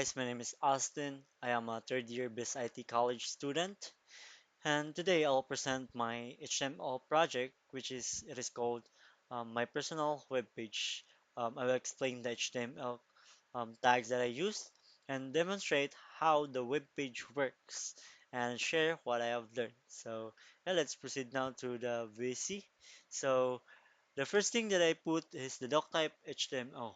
guys, my name is Austin. I am a third year BIS IT college student, and today I'll present my HTML project, it is called my personal web page. I will explain the HTML tags that I use and demonstrate how the web page works and share what I have learned. So yeah, let's proceed now to the VC. So the first thing that I put is the doc type HTML.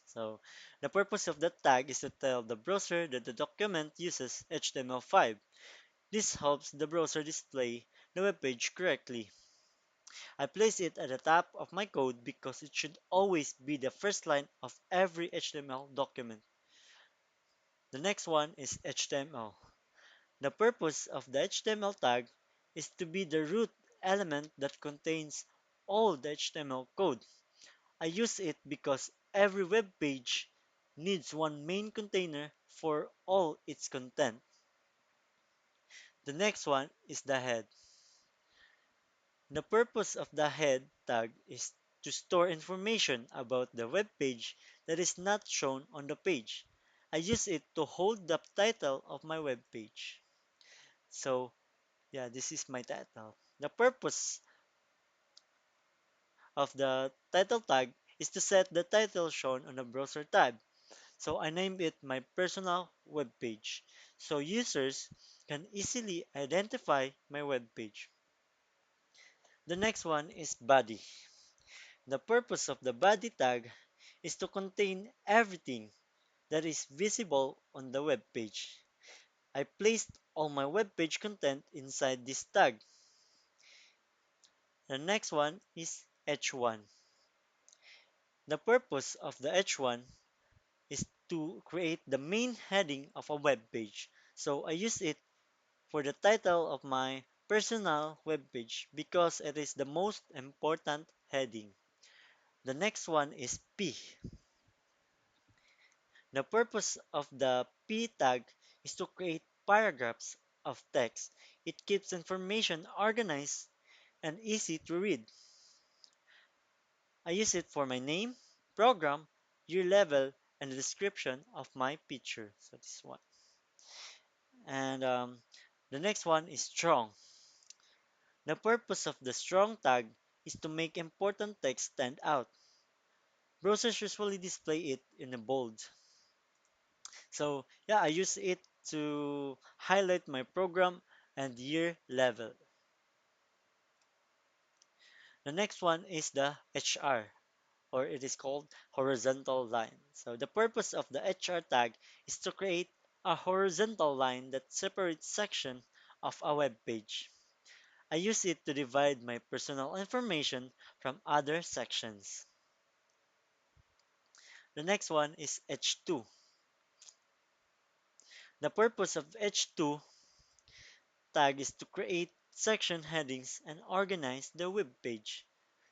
So the purpose of that tag is to tell the browser that the document uses HTML5. This helps the browser display the web page correctly. I place it at the top of my code because it should always be the first line of every HTML document. The next one is HTML. The purpose of the HTML tag is to be the root element that contains all the HTML code. I use it because every web page needs one main container for all its content. The next one is the head. The purpose of the head tag is to store information about the web page that is not shown on the page. I use it to hold the title of my web page. So, yeah, this is my title. The purpose of the title tag is to set the title shown on the browser tab. So I named it my personal web page so users can easily identify my web page. The next one is body. The purpose of the body tag is to contain everything that is visible on the web page. I placed all my web page content inside this tag. The next one is h1. The purpose of the h1 is to create the main heading of a web page. So I use it for the title of my personal web page because it is the most important heading. The next one is P. The purpose of the P tag is to create paragraphs of text. It keeps information organized and easy to read. I use it for my name, program, year level, and the description of my picture. So this one. And the next one is strong. The purpose of the strong tag is to make important text stand out. Browsers usually display it in a bold. So yeah, I use it to highlight my program and year level. The next one is the HR, or it is called horizontal line. So the purpose of the HR tag is to create a horizontal line that separates section of a web page. I use it to divide my personal information from other sections. The next one is H2. The purpose of H2 tag is to create section headings and organize the web page.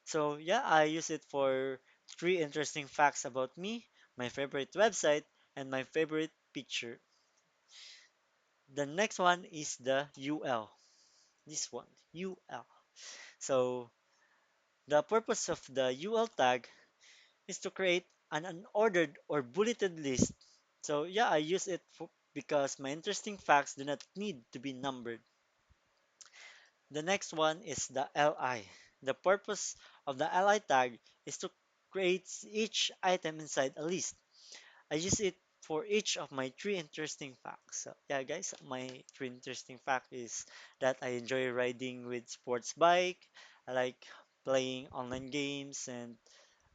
So yeah, I use it for three interesting facts about me, my favorite website, and my favorite picture. The next one is the UL. This one, UL. So the purpose of the UL tag is to create an unordered or bulleted list. So yeah, I use it because my interesting facts do not need to be numbered. The next one is the LI. The purpose of the LI tag is to create each item inside a list. I use it for each of my three interesting facts. So yeah, guys, my three interesting fact is that I enjoy riding with sports bike. I like playing online games, and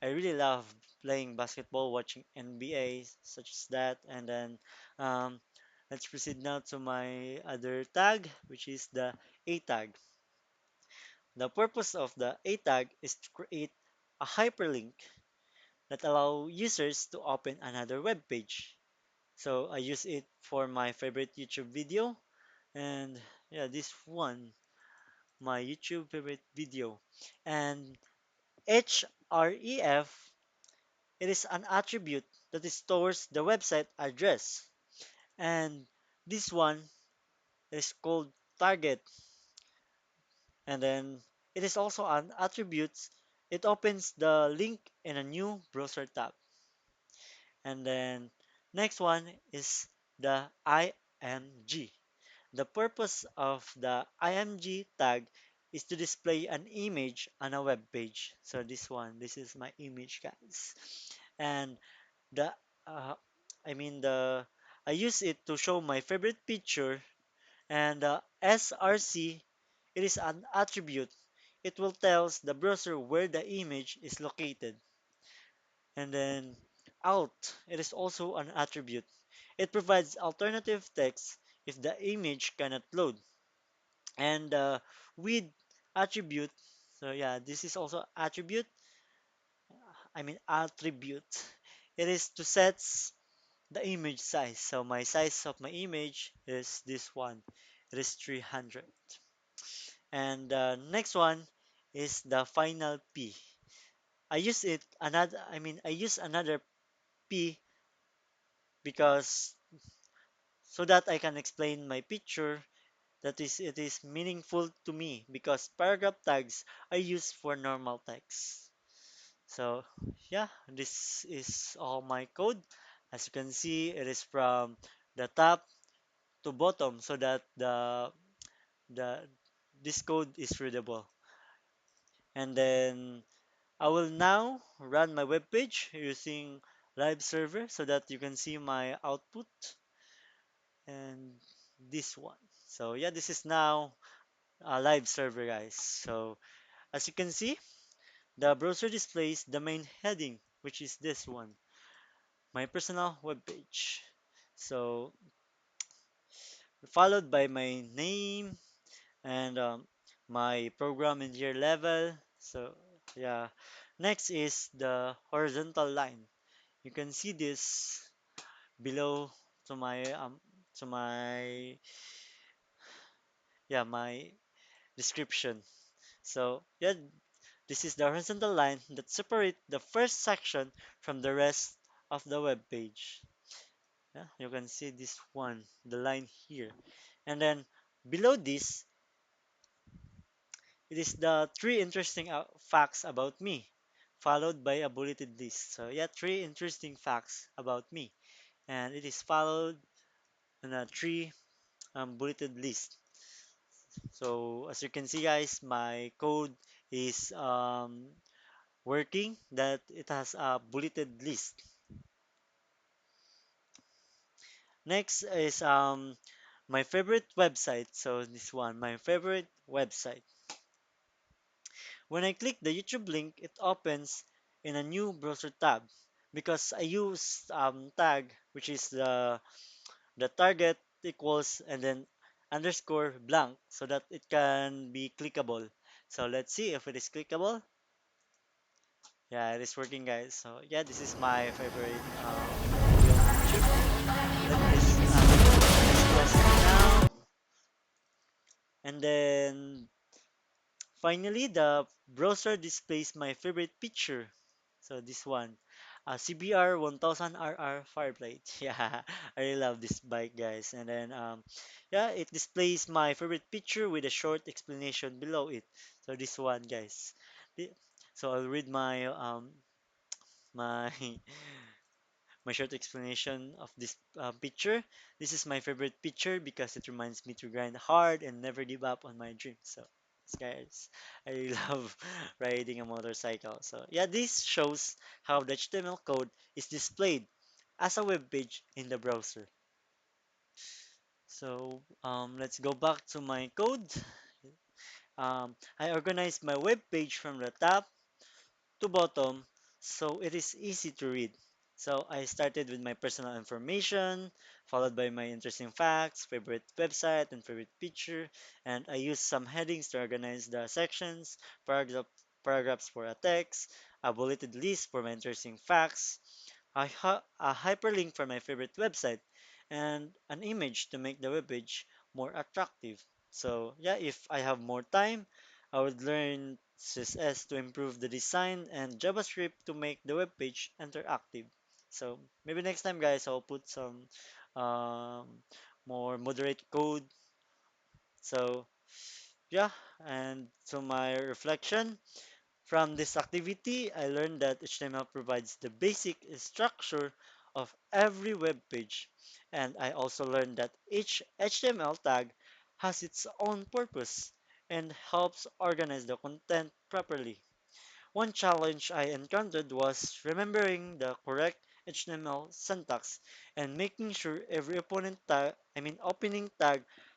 I really love playing basketball, watching NBA, such as that. And then um, let's proceed now to my other tag, which is the A tag. The purpose of the A tag is to create a hyperlink that allow users to open another web page. So I use it for my favorite YouTube video, and yeah, this one, my YouTube favorite video. And href, it is an attribute that stores the website address. And this one is called target. And then it is also an attribute. It opens the link in a new browser tab. And then Next one is the IMG. The purpose of the IMG tag is to display an image on a web page. So this is my image, guys. And the, uh, I mean the, I use it to show my favorite picture. And SRC, it is an attribute. It will tells the browser where the image is located. And then alt, it is also an attribute. It provides alternative text if the image cannot load. And with attribute, so yeah, this is also attribute, attribute. It is to set the image size. So my size of my image is this one. It is 300. And next one is the final P. I use another P because so that I can explain my picture, that is it is meaningful to me, because paragraph tags are used for normal text. So yeah, this is all my code. As you can see, it is from the top to bottom so that the this code is readable. And then I will now run my web page using live server so that you can see my output and this one. So yeah, this is now a live server, guys. So as you can see, the browser displays the main heading, which is this one, my personal web page. So followed by my name and my program in year level. So yeah, next is the horizontal line. You can see this below to my my description. So yeah, this is the horizontal line that separate the first section from the rest of the web page. Yeah, you can see this one, the line here. And then below this, it is the three interesting facts about me, followed by a bulleted list. So yeah, three interesting facts about me, and it is followed in a three bulleted list. So as you can see, guys, my code is working. That it has a bulleted list. Next is my favorite website. So this one, my favorite website. When I click the YouTube link, it opens in a new browser tab because I use tag, which is the target equals and then underscore blank so that it can be clickable. So let's see if it is clickable. Yeah, it is working, guys. So yeah, this is my favorite video on YouTube. Let's press it now. And then finally, the browser displays my favorite picture. So this one, CBR 1000RR Fireblade. Yeah, I really love this bike, guys. And then, yeah, it displays my favorite picture with a short explanation below it. So this one, guys. Thi- So I'll read my my short explanation of this picture. This is my favorite picture because it reminds me to grind hard and never give up on my dreams. So, guys, I really love riding a motorcycle. So, yeah, this shows how the HTML code is displayed as a web page in the browser. So, let's go back to my code. I organized my web page from the top to bottom so it is easy to read. So I started with my personal information, followed by my interesting facts, favorite website, and favorite picture, and I used some headings to organize the sections, paragraphs for a text, a bulleted list for my interesting facts, a hyperlink for my favorite website, and an image to make the web page more attractive. So yeah, if I have more time, I would learn CSS to improve the design and JavaScript to make the web page interactive. So maybe next time, guys, I'll put some um, more moderate code. So yeah, and to my reflection, from this activity, I learned that HTML provides the basic structure of every web page. And I also learned that each HTML tag has its own purpose and helps organize the content properly. One challenge I encountered was remembering the correct HTML syntax and making sure every opening tag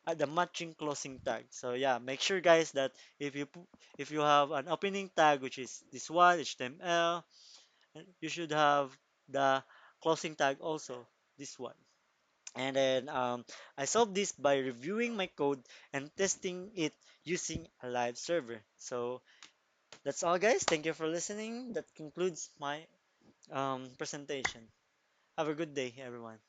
had the matching closing tag. So yeah, make sure guys that if you have an opening tag which is this one HTML, you should have the closing tag also this one. And then I solved this by reviewing my code and testing it using a live server. So that's all, guys. Thank you for listening. That concludes my presentation. Have a good day, everyone.